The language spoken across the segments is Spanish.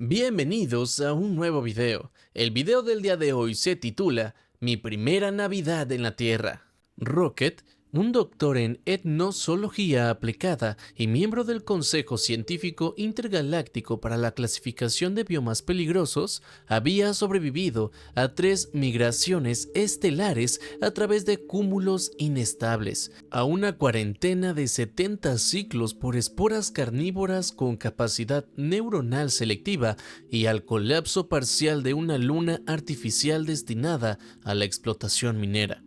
Bienvenidos a un nuevo video. El video del día de hoy se titula Mi primera Navidad en la Tierra. Rocket, un doctor en etnozoología aplicada y miembro del Consejo Científico Intergaláctico para la Clasificación de Biomas Peligrosos, había sobrevivido a 3 migraciones estelares a través de cúmulos inestables, a una cuarentena de 70 ciclos por esporas carnívoras con capacidad neuronal selectiva y al colapso parcial de una luna artificial destinada a la explotación minera.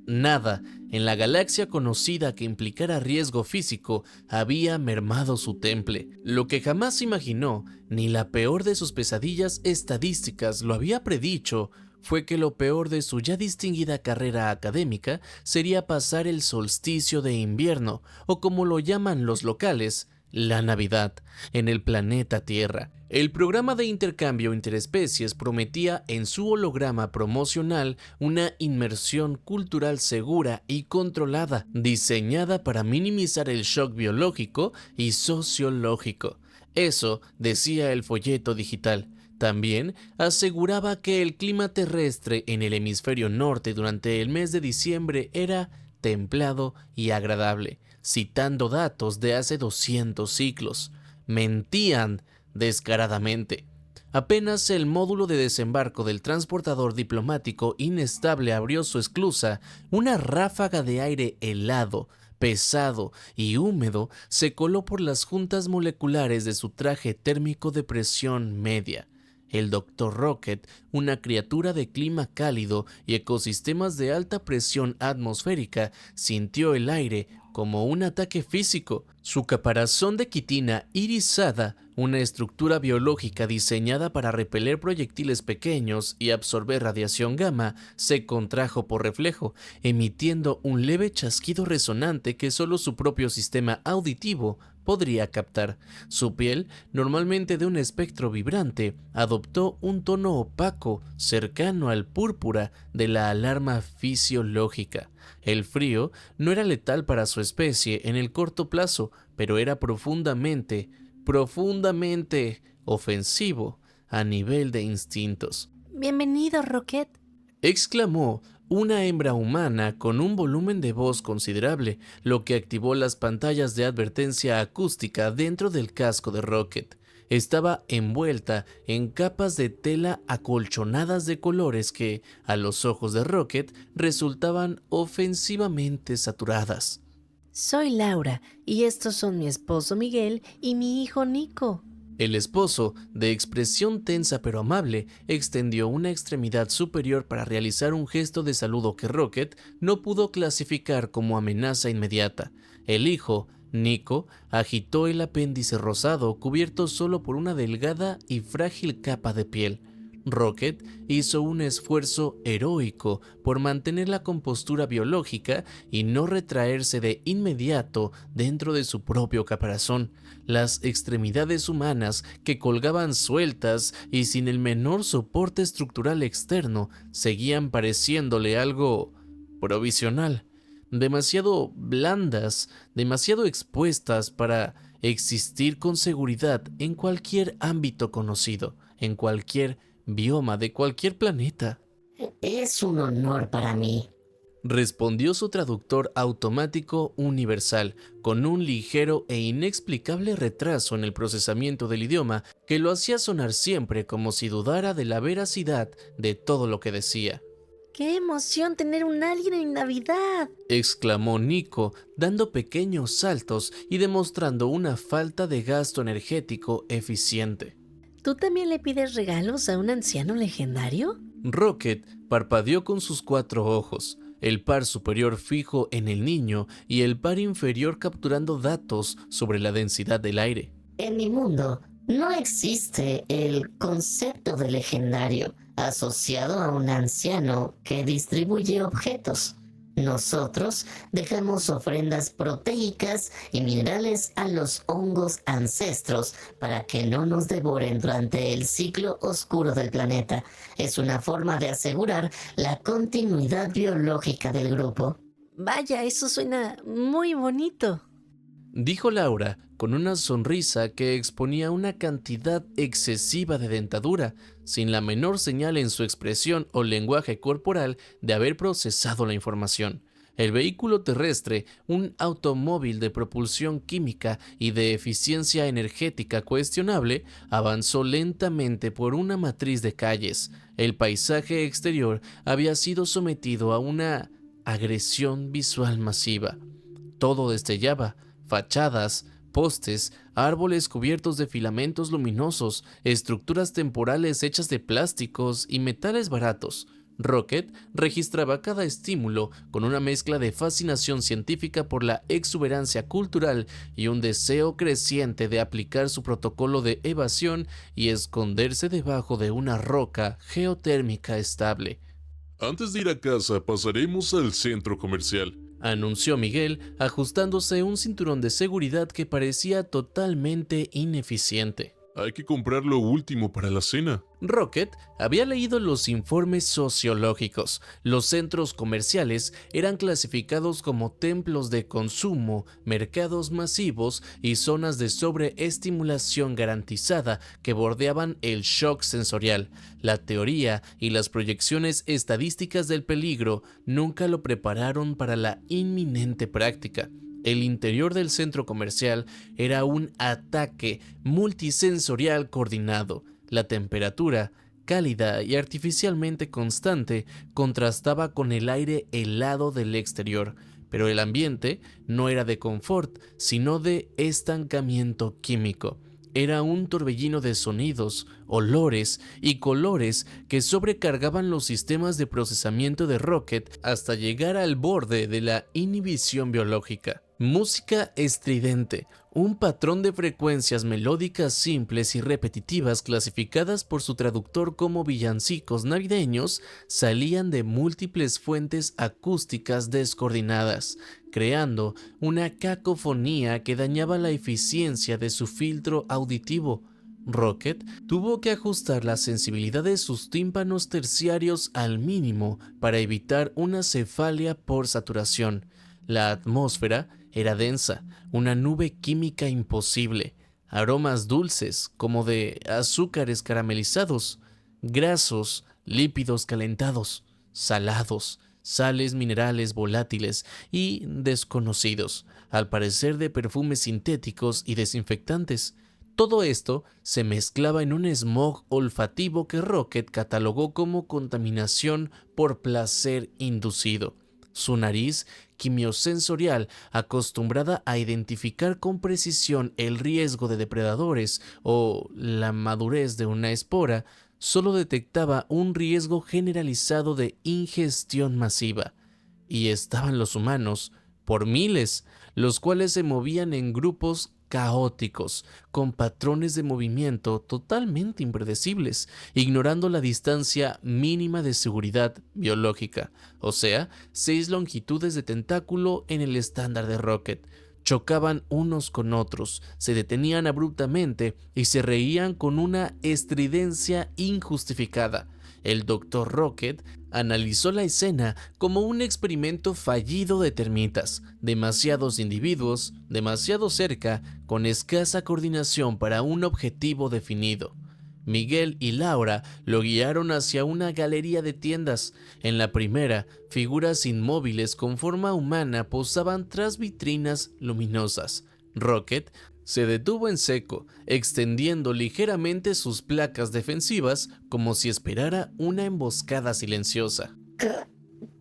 Nada en la galaxia conocida que implicara riesgo físico había mermado su temple. Lo que jamás imaginó, ni la peor de sus pesadillas estadísticas lo había predicho, fue que lo peor de su ya distinguida carrera académica sería pasar el solsticio de invierno, o como lo llaman los locales, la Navidad, en el planeta Tierra. El programa de intercambio interespecies prometía en su holograma promocional una inmersión cultural segura y controlada, diseñada para minimizar el shock biológico y sociológico. Eso decía el folleto digital. También aseguraba que el clima terrestre en el hemisferio norte durante el mes de diciembre era templado y agradable, citando datos de hace 200 ciclos. Mentían descaradamente. Apenas el módulo de desembarco del transportador diplomático inestable abrió su esclusa, una ráfaga de aire helado, pesado y húmedo se coló por las juntas moleculares de su traje térmico de presión media. El Dr. Rocket, una criatura de clima cálido y ecosistemas de alta presión atmosférica, sintió el aire como un ataque físico. Su caparazón de quitina irisada, una estructura biológica diseñada para repeler proyectiles pequeños y absorber radiación gamma, se contrajo por reflejo, emitiendo un leve chasquido resonante que solo su propio sistema auditivo podría captar. Su piel, normalmente de un espectro vibrante, adoptó un tono opaco, cercano al púrpura de la alarma fisiológica. El frío no era letal para su especie en el corto plazo, pero era profundamente ofensivo a nivel de instintos. Bienvenido, Rocket. Exclamó una hembra humana con un volumen de voz considerable, lo que activó las pantallas de advertencia acústica dentro del casco de Rocket. Estaba envuelta en capas de tela acolchonadas de colores que, a los ojos de Rocket, resultaban ofensivamente saturadas. Soy Laura, y estos son mi esposo Miguel y mi hijo Nico. El esposo, de expresión tensa pero amable, extendió una extremidad superior para realizar un gesto de saludo que Rocket no pudo clasificar como amenaza inmediata. El hijo, Nico, agitó el apéndice rosado cubierto solo por una delgada y frágil capa de piel. Rocket hizo un esfuerzo heroico por mantener la compostura biológica y no retraerse de inmediato dentro de su propio caparazón. Las extremidades humanas, que colgaban sueltas y sin el menor soporte estructural externo, seguían pareciéndole algo provisional, demasiado blandas, demasiado expuestas para existir con seguridad en cualquier ámbito conocido, en cualquier bioma de cualquier planeta. Es un honor para mí. Respondió su traductor automático universal, con un ligero e inexplicable retraso en el procesamiento del idioma que lo hacía sonar siempre como si dudara de la veracidad de todo lo que decía. ¡Qué emoción tener un alien en Navidad! Exclamó Nico, dando pequeños saltos y demostrando una falta de gasto energético eficiente. ¿Tú también le pides regalos a un anciano legendario? Rocket parpadeó con sus 4 ojos, el par superior fijo en el niño y el par inferior capturando datos sobre la densidad del aire. En mi mundo no existe el concepto de legendario asociado a un anciano que distribuye objetos. Nosotros dejamos ofrendas proteicas y minerales a los hongos ancestros para que no nos devoren durante el ciclo oscuro del planeta. Es una forma de asegurar la continuidad biológica del grupo. Vaya, eso suena muy bonito. Dijo Laura con una sonrisa que exponía una cantidad excesiva de dentadura, sin la menor señal en su expresión o lenguaje corporal de haber procesado la información. El vehículo terrestre, un automóvil de propulsión química y de eficiencia energética cuestionable, avanzó lentamente por una matriz de calles. El paisaje exterior había sido sometido a una agresión visual masiva. Todo destellaba: fachadas, postes, árboles cubiertos de filamentos luminosos, estructuras temporales hechas de plásticos y metales baratos. Rocket registraba cada estímulo con una mezcla de fascinación científica por la exuberancia cultural y un deseo creciente de aplicar su protocolo de evasión y esconderse debajo de una roca geotérmica estable. Antes de ir a casa, pasaremos al centro comercial, Anunció Miguel, ajustándose un cinturón de seguridad que parecía totalmente ineficiente. Hay que comprar lo último para la cena. Rocket había leído los informes sociológicos. Los centros comerciales eran clasificados como templos de consumo, mercados masivos y zonas de sobreestimulación garantizada que bordeaban el shock sensorial. La teoría y las proyecciones estadísticas del peligro nunca lo prepararon para la inminente práctica. El interior del centro comercial era un ataque multisensorial coordinado. La temperatura, cálida y artificialmente constante, contrastaba con el aire helado del exterior, pero el ambiente no era de confort, sino de estancamiento químico. Era un torbellino de sonidos, olores y colores que sobrecargaban los sistemas de procesamiento de Rocket hasta llegar al borde de la inhibición biológica. Música estridente, un patrón de frecuencias melódicas simples y repetitivas clasificadas por su traductor como villancicos navideños, salían de múltiples fuentes acústicas descoordinadas, creando una cacofonía que dañaba la eficiencia de su filtro auditivo. Rocket tuvo que ajustar la sensibilidad de sus tímpanos terciarios al mínimo para evitar una cefalia por saturación. La atmósfera era densa, una nube química imposible, aromas dulces como de azúcares caramelizados, grasos, lípidos calentados, salados, sales minerales volátiles y desconocidos, al parecer de perfumes sintéticos y desinfectantes. Todo esto se mezclaba en un smog olfativo que Rocket catalogó como contaminación por placer inducido. Su nariz quimiosensorial, acostumbrada a identificar con precisión el riesgo de depredadores o la madurez de una espora, solo detectaba un riesgo generalizado de ingestión masiva. Y estaban los humanos, por miles, los cuales se movían en grupos caóticos, con patrones de movimiento totalmente impredecibles, ignorando la distancia mínima de seguridad biológica, o sea, 6 longitudes de tentáculo en el estándar de Rocket. Chocaban unos con otros, se detenían abruptamente y se reían con una estridencia injustificada. El Dr. Rocket analizó la escena como un experimento fallido de termitas, demasiados individuos, demasiado cerca, con escasa coordinación para un objetivo definido. Miguel y Laura lo guiaron hacia una galería de tiendas. En la primera, figuras inmóviles con forma humana posaban tras vitrinas luminosas. Rocket se detuvo en seco, extendiendo ligeramente sus placas defensivas como si esperara una emboscada silenciosa.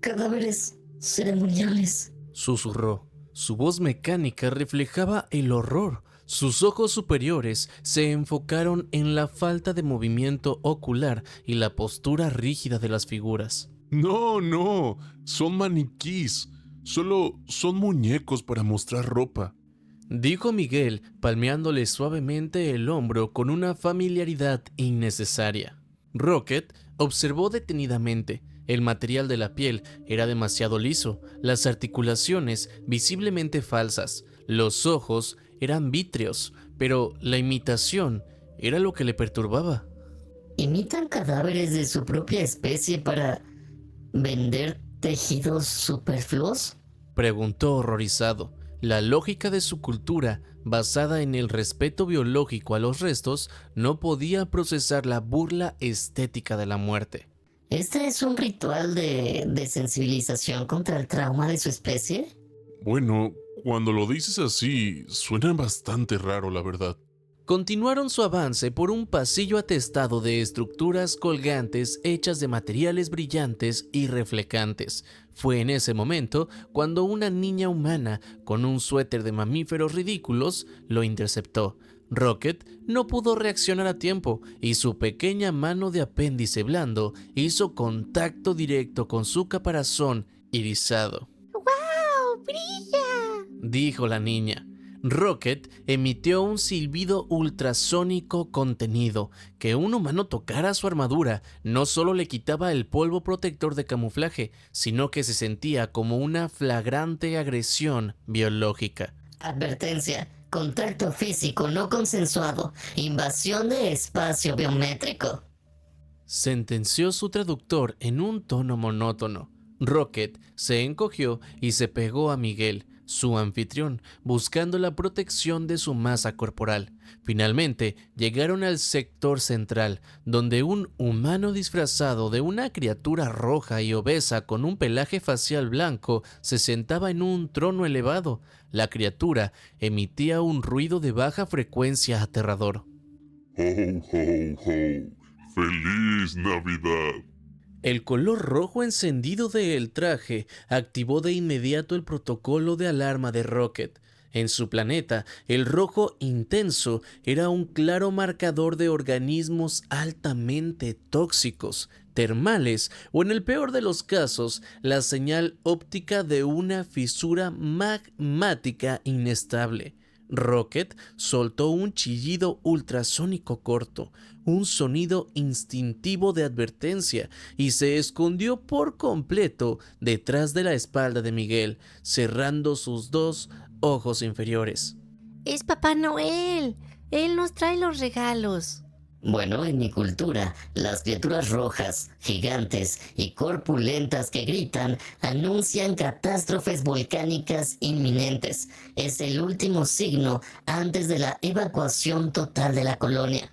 Cadáveres ceremoniales, Susurró. Su voz mecánica reflejaba el horror. Sus ojos superiores se enfocaron en la falta de movimiento ocular y la postura rígida de las figuras. No, son maniquís. Solo son muñecos para mostrar ropa, Dijo Miguel, palmeándole suavemente el hombro con una familiaridad innecesaria. Rocket observó detenidamente. El material de la piel era demasiado liso, las articulaciones visiblemente falsas, los ojos eran vítreos, pero la imitación era lo que le perturbaba. imitan cadáveres de su propia especie para vender tejidos superfluos. Preguntó horrorizado. La lógica de su cultura basada en el respeto biológico a los restos, no podía procesar la burla estética de la muerte. ¿Este es un ritual de sensibilización contra el trauma de su especie? Bueno, cuando lo dices así, suena bastante raro, la verdad. Continuaron su avance por un pasillo atestado de estructuras colgantes hechas de materiales brillantes y reflejantes. Fue en ese momento cuando una niña humana con un suéter de mamíferos ridículos lo interceptó. Rocket no pudo reaccionar a tiempo y su pequeña mano de apéndice blando hizo contacto directo con su caparazón irisado. ¡Wow! ¡Brilla! Dijo la niña. Rocket emitió un silbido ultrasónico contenido. Que un humano tocara su armadura no solo le quitaba el polvo protector de camuflaje, sino que se sentía como una flagrante agresión biológica. Advertencia: contacto físico no consensuado, invasión de espacio biométrico. Sentenció su traductor en un tono monótono. Rocket se encogió y se pegó a Miguel, su anfitrión, buscando la protección de su masa corporal. Finalmente llegaron al sector central, donde un humano disfrazado de una criatura roja y obesa con un pelaje facial blanco se sentaba en un trono elevado. La criatura emitía un ruido de baja frecuencia aterrador. ¡Ho, ho, ho! ¡Feliz Navidad! El color rojo encendido del traje activó de inmediato el protocolo de alarma de Rocket. En su planeta, el rojo intenso era un claro marcador de organismos altamente tóxicos, termales o, en el peor de los casos, la señal óptica de una fisura magmática inestable. Rocket soltó un chillido ultrasónico corto, un sonido instintivo de advertencia, y se escondió por completo detrás de la espalda de Miguel, cerrando sus dos ojos inferiores. ¡Es Papá Noel! Él nos trae los regalos. Bueno, en mi cultura, las criaturas rojas, gigantes y corpulentas que gritan anuncian catástrofes volcánicas inminentes. Es el último signo antes de la evacuación total de la colonia.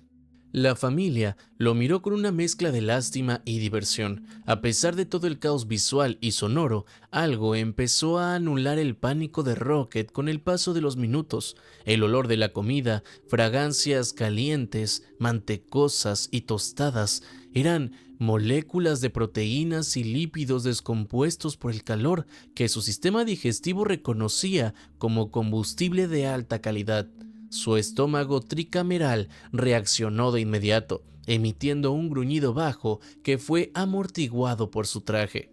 La familia lo miró con una mezcla de lástima y diversión. A pesar de todo el caos visual y sonoro, algo empezó a anular el pánico de Rocket con el paso de los minutos. El olor de la comida, fragancias calientes, mantecosas y tostadas, eran moléculas de proteínas y lípidos descompuestos por el calor que su sistema digestivo reconocía como combustible de alta calidad. Su estómago tricameral reaccionó de inmediato, emitiendo un gruñido bajo que fue amortiguado por su traje.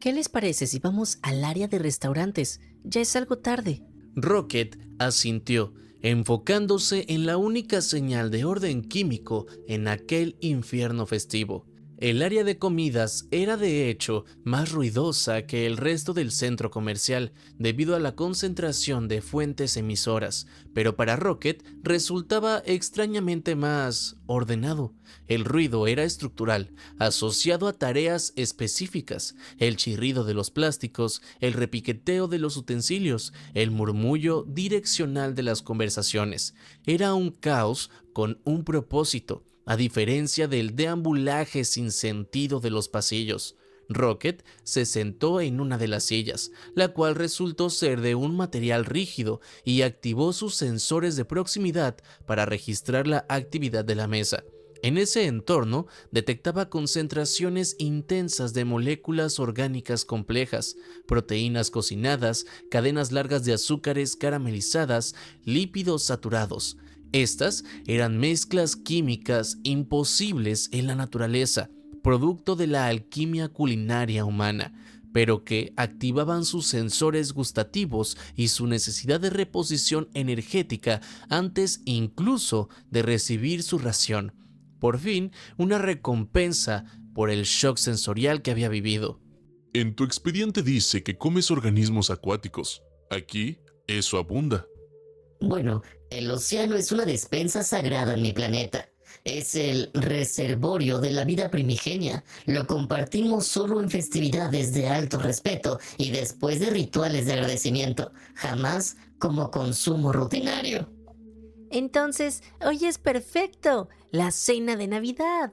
¿Qué les parece si vamos al área de restaurantes? Ya es algo tarde. Rocket asintió, enfocándose en la única señal de orden químico en aquel infierno festivo. El área de comidas era de hecho más ruidosa que el resto del centro comercial debido a la concentración de fuentes emisoras, pero para Rocket resultaba extrañamente más ordenado. El ruido era estructural, asociado a tareas específicas: el chirrido de los plásticos, el repiqueteo de los utensilios, el murmullo direccional de las conversaciones. Era un caos con un propósito, a diferencia del deambulaje sin sentido de los pasillos. Rocket se sentó en una de las sillas, la cual resultó ser de un material rígido, y activó sus sensores de proximidad para registrar la actividad de la mesa. En ese entorno detectaba concentraciones intensas de moléculas orgánicas complejas, proteínas cocinadas, cadenas largas de azúcares caramelizadas, lípidos saturados. Estas eran mezclas químicas imposibles en la naturaleza, producto de la alquimia culinaria humana, pero que activaban sus sensores gustativos y su necesidad de reposición energética antes incluso de recibir su ración. Por fin, una recompensa por el shock sensorial que había vivido. En tu expediente dice que comes organismos acuáticos. Aquí, eso abunda. Bueno, el océano es una despensa sagrada en mi planeta. Es el reservorio de la vida primigenia. Lo compartimos solo en festividades de alto respeto y después de rituales de agradecimiento, jamás como consumo rutinario. Entonces, hoy es perfecto, la cena de Navidad.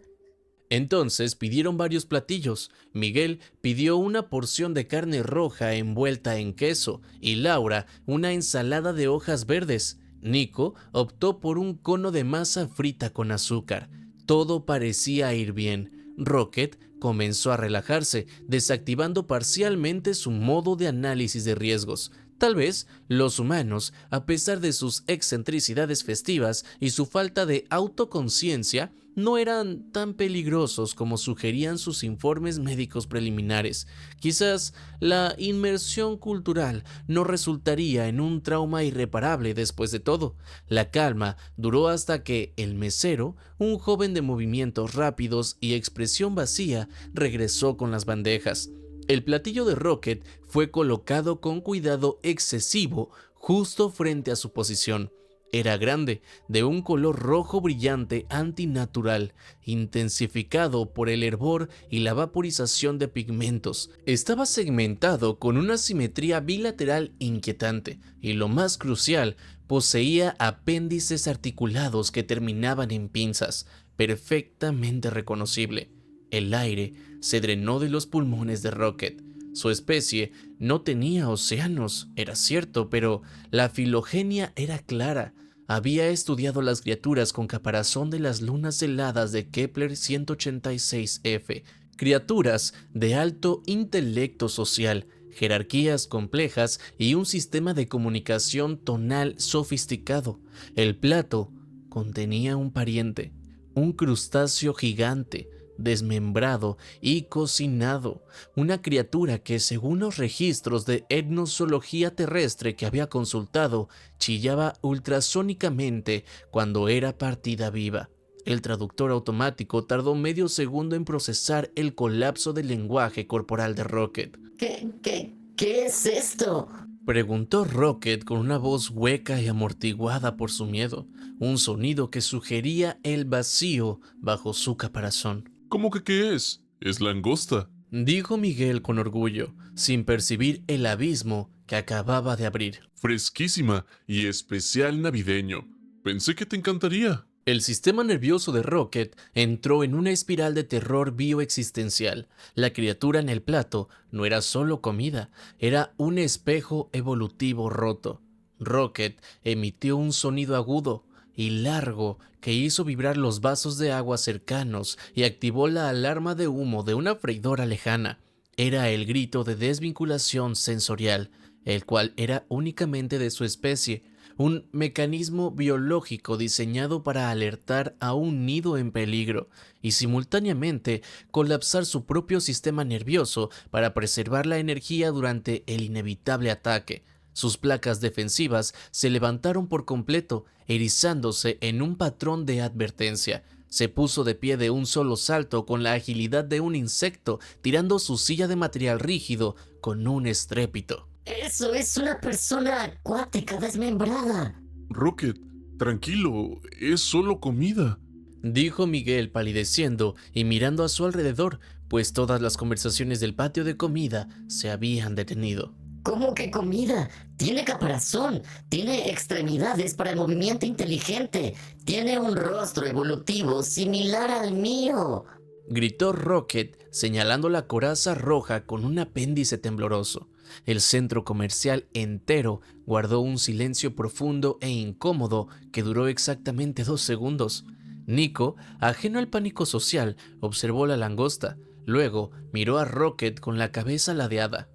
Entonces pidieron varios platillos. Miguel pidió una porción de carne roja envuelta en queso y Laura una ensalada de hojas verdes. Nico optó por un cono de masa frita con azúcar. Todo parecía ir bien. Rocket comenzó a relajarse, desactivando parcialmente su modo de análisis de riesgos. Tal vez los humanos, a pesar de sus excentricidades festivas y su falta de autoconciencia, no eran tan peligrosos como sugerían sus informes médicos preliminares. Quizás la inmersión cultural no resultaría en un trauma irreparable después de todo. La calma duró hasta que el mesero, un joven de movimientos rápidos y expresión vacía, regresó con las bandejas. El platillo de Rocket fue colocado con cuidado excesivo justo frente a su posición. Era grande, de un color rojo brillante antinatural, intensificado por el hervor y la vaporización de pigmentos. Estaba segmentado con una simetría bilateral inquietante, y lo más crucial, poseía apéndices articulados que terminaban en pinzas, perfectamente reconocible. El aire se drenó de los pulmones de Rocket. Su especie no tenía océanos, era cierto, pero la filogenia era clara. Había estudiado las criaturas con caparazón de las lunas heladas de Kepler 186f, criaturas de alto intelecto social, jerarquías complejas y un sistema de comunicación tonal sofisticado. El plato contenía un pariente, un crustáceo gigante, desmembrado y cocinado, una criatura que, según los registros de etnozoología terrestre que había consultado, chillaba ultrasónicamente cuando era partida viva. El traductor automático tardó medio segundo en procesar el colapso del lenguaje corporal de Rocket. ¿Qué es esto? Preguntó Rocket con una voz hueca y amortiguada por su miedo, un sonido que sugería el vacío bajo su caparazón. ¿Cómo que qué es? Es langosta. Dijo Miguel con orgullo, sin percibir el abismo que acababa de abrir. Fresquísima y especial navideño. Pensé que te encantaría. El sistema nervioso de Rocket entró en una espiral de terror bioexistencial. La criatura en el plato no era solo comida, era un espejo evolutivo roto. Rocket emitió un sonido agudo y largo que hizo vibrar los vasos de agua cercanos y activó la alarma de humo de una freidora lejana. Era el grito de desvinculación sensorial, el cual era únicamente de su especie, un mecanismo biológico diseñado para alertar a un nido en peligro y simultáneamente colapsar su propio sistema nervioso para preservar la energía durante el inevitable ataque. Sus placas defensivas se levantaron por completo, erizándose en un patrón de advertencia. Se puso de pie de un solo salto con la agilidad de un insecto, tirando su silla de material rígido con un estrépito. Eso es una persona acuática desmembrada. Rocket, tranquilo, es solo comida. Dijo Miguel palideciendo y mirando a su alrededor, pues todas las conversaciones del patio de comida se habían detenido. ¿Cómo que comida? Tiene caparazón, tiene extremidades para el movimiento inteligente, tiene un rostro evolutivo similar al mío. Gritó Rocket, señalando la coraza roja con un apéndice tembloroso. El centro comercial entero guardó un silencio profundo e incómodo que duró exactamente 2 segundos. Nico, ajeno al pánico social, observó la langosta. Luego miró a Rocket con la cabeza ladeada.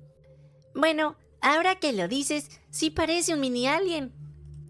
Bueno, ahora que lo dices, sí parece un mini alien.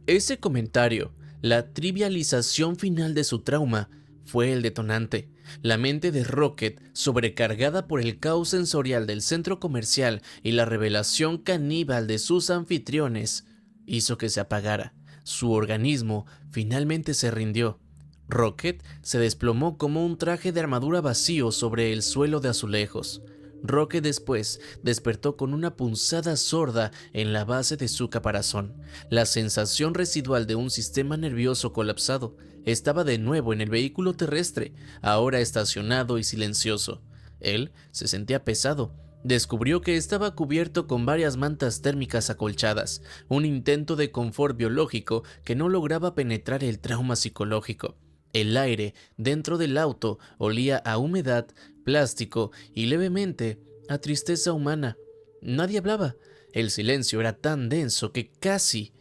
Ese comentario, la trivialización final de su trauma, fue el detonante. La mente de Rocket, sobrecargada por el caos sensorial del centro comercial y la revelación caníbal de sus anfitriones, hizo que se apagara. Su organismo finalmente se rindió. Rocket se desplomó como un traje de armadura vacío sobre el suelo de azulejos. Rocket después despertó con una punzada sorda en la base de su caparazón. La sensación residual de un sistema nervioso colapsado. Estaba de nuevo en el vehículo terrestre, ahora estacionado y silencioso. Él se sentía pesado, Descubrió que estaba cubierto con varias mantas térmicas acolchadas, un intento de confort biológico que no lograba penetrar el trauma psicológico. El aire dentro del auto olía a humedad, plástico y levemente a tristeza humana. Nadie hablaba. El silencio era tan denso que casi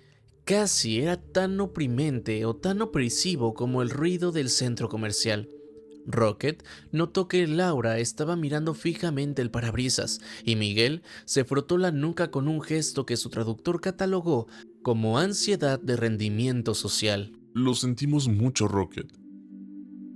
era tan oprimente o tan opresivo como el ruido del centro comercial. Rocket notó que Laura estaba mirando fijamente el parabrisas y Miguel se frotó la nuca con un gesto que su traductor catalogó como ansiedad de rendimiento social. Lo sentimos mucho, Rocket.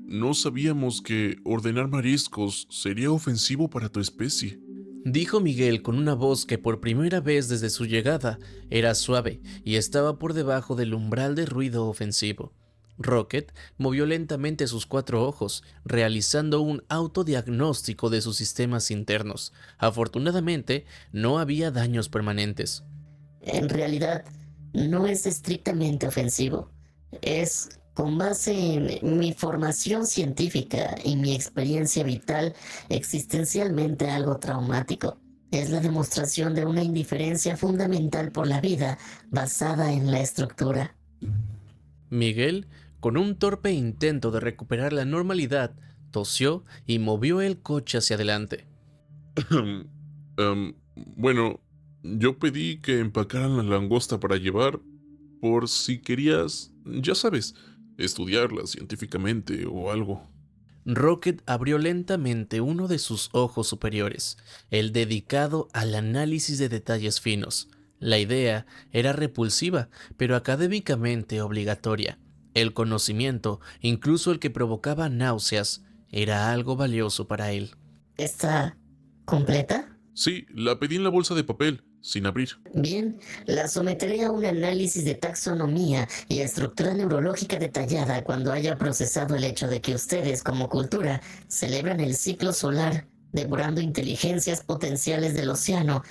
No sabíamos que ordenar mariscos sería ofensivo para tu especie. Dijo Miguel con una voz que por primera vez desde su llegada era suave y estaba por debajo del umbral de ruido ofensivo. Rocket movió lentamente sus 4 ojos, realizando un autodiagnóstico de sus sistemas internos. Afortunadamente, no había daños permanentes. En realidad, no es estrictamente ofensivo. Es con base en mi formación científica y mi experiencia vital existencialmente algo traumático. Es la demostración de una indiferencia fundamental por la vida basada en la estructura. Miguel, con un torpe intento de recuperar la normalidad, tosió y movió el coche hacia adelante. Bueno, yo pedí que empacaran la langosta para llevar por si querías, ya sabes, estudiarla científicamente o algo. Rocket abrió lentamente uno de sus ojos superiores, el dedicado al análisis de detalles finos. La idea era repulsiva, pero académicamente obligatoria. El conocimiento, incluso el que provocaba náuseas, era algo valioso para él. ¿Está completa? Sí, la pedí en la bolsa de papel, sin abrir. Bien, la someteré a un análisis de taxonomía y estructura neurológica detallada cuando haya procesado el hecho de que ustedes, como cultura, celebran el ciclo solar, devorando inteligencias potenciales del océano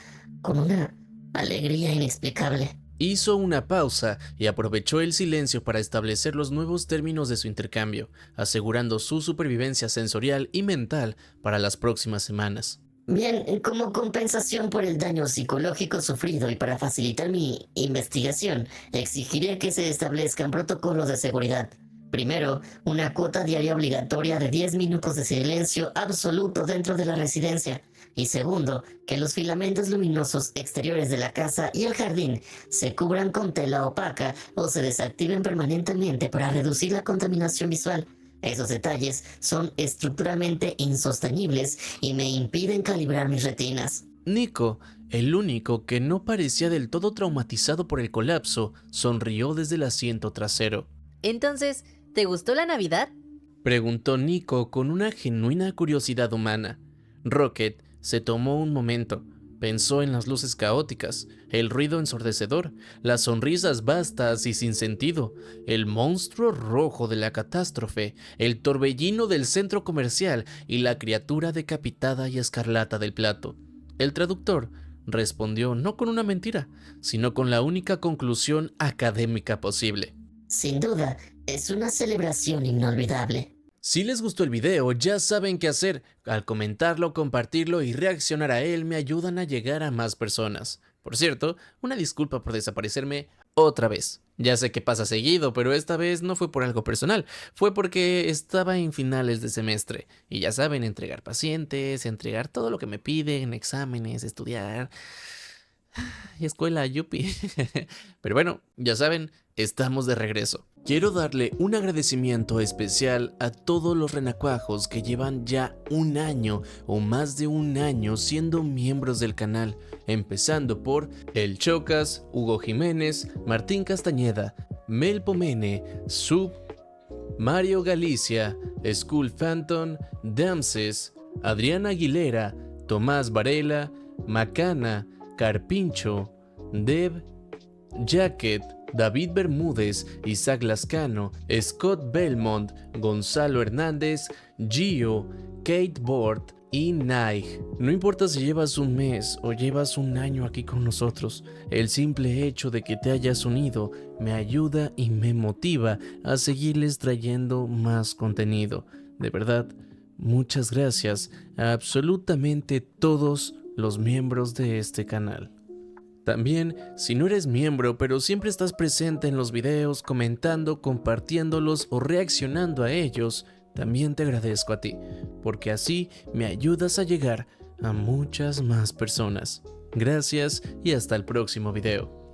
con una alegría inexplicable. Hizo una pausa y aprovechó el silencio para establecer los nuevos términos de su intercambio, asegurando su supervivencia sensorial y mental para las próximas semanas. Bien, como compensación por el daño psicológico sufrido y para facilitar mi investigación, exigiré que se establezcan protocolos de seguridad. Primero, una cuota diaria obligatoria de 10 minutos de silencio absoluto dentro de la residencia. Y segundo, que los filamentos luminosos exteriores de la casa y el jardín se cubran con tela opaca o se desactiven permanentemente para reducir la contaminación visual. Esos detalles son estructuralmente insostenibles y me impiden calibrar mis retinas. Nico, el único que no parecía del todo traumatizado por el colapso, sonrió desde el asiento trasero. Entonces, ¿te gustó la Navidad? Preguntó Nico con una genuina curiosidad humana. Rocket se tomó un momento. Pensó en las luces caóticas, el ruido ensordecedor, las sonrisas vastas y sin sentido, el monstruo rojo de la catástrofe, el torbellino del centro comercial y la criatura decapitada y escarlata del plato. El traductor respondió no con una mentira, sino con la única conclusión académica posible. Sin duda, es una celebración inolvidable. Si les gustó el video, ya saben qué hacer. Al comentarlo, compartirlo y reaccionar a él me ayudan a llegar a más personas. Por cierto, una disculpa por desaparecerme otra vez. Ya sé que pasa seguido, pero esta vez no fue por algo personal. Fue porque estaba en finales de semestre. Y ya saben, entregar pacientes, entregar todo lo que me piden, exámenes, estudiar y escuela, yupi. Pero bueno, ya saben, estamos de regreso. Quiero darle un agradecimiento especial a todos los renacuajos que llevan ya un año o más de un año siendo miembros del canal, empezando por El Chocas, Hugo Jiménez, Martín Castañeda, Mel Pomene, Sub, Mario Galicia, Skull Phantom, Damses, Adriana Aguilera, Tomás Varela, Macana, Carpincho, Deb, Jacket, David Bermúdez, Isaac Lascano, Scott Belmont, Gonzalo Hernández, Gio, Kate Bort y Naig. No importa si llevas un mes o llevas un año aquí con nosotros, el simple hecho de que te hayas unido me ayuda y me motiva a seguirles trayendo más contenido. De verdad, muchas gracias a absolutamente todos los miembros de este canal. También, si no eres miembro pero siempre estás presente en los videos, comentando, compartiéndolos o reaccionando a ellos, también te agradezco a ti, porque así me ayudas a llegar a muchas más personas. Gracias y hasta el próximo video.